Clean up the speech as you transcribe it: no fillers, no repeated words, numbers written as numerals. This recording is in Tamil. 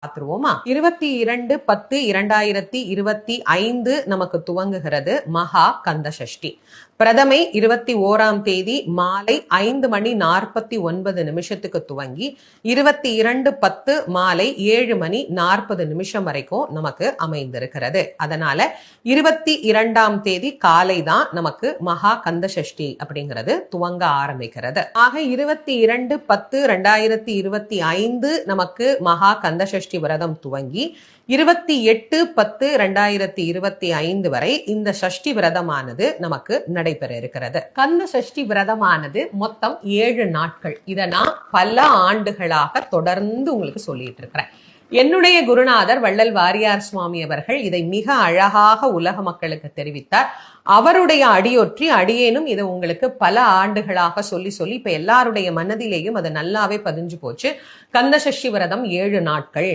பார்த்துருவோமா? 22/10/2025 நமக்கு துவங்குகிறது மகா கந்த சஷ்டி. பிரதமை 21ஆம் தேதி மாலை 5:49 துவங்கி 22/10 மாலை 7:40 வரைக்கும் நமக்கு அமைந்திருக்கிறது. அதனால 22ஆம் தேதி காலை தான் நமக்கு மகா கந்த சஷ்டி அப்படிங்கிறது துவங்க ஆரம்பிக்கிறது. ஆக 22/10/2025 நமக்கு மகா கந்த சஷ்டி விரதம் துவங்கி 28/10/2025 வரை இந்த சஷ்டி விரதமானது நமக்கு நடைபெற இருக்கிறது. கந்த சஷ்டி விரதமானது மொத்தம் 7 நாட்கள். இதை நான் பல ஆண்டுகளாக தொடர்ந்து உங்களுக்கு சொல்லிட்டு இருக்கிறேன். என்னுடைய குருநாதர் வள்ளல் வாரியார் சுவாமி அவர்கள் இதை மிக அழகாக உலக மக்களுக்கு தெரிவித்தார். அவருடைய அடியொற்றி அடியேனும் இதை உங்களுக்கு பல ஆண்டுகளாக சொல்லி இப்ப எல்லாருடைய மனதிலேயும் அது நல்லாவே பதிஞ்சு போச்சு. கந்த சஷ்டி விரதம் 7 நாட்கள்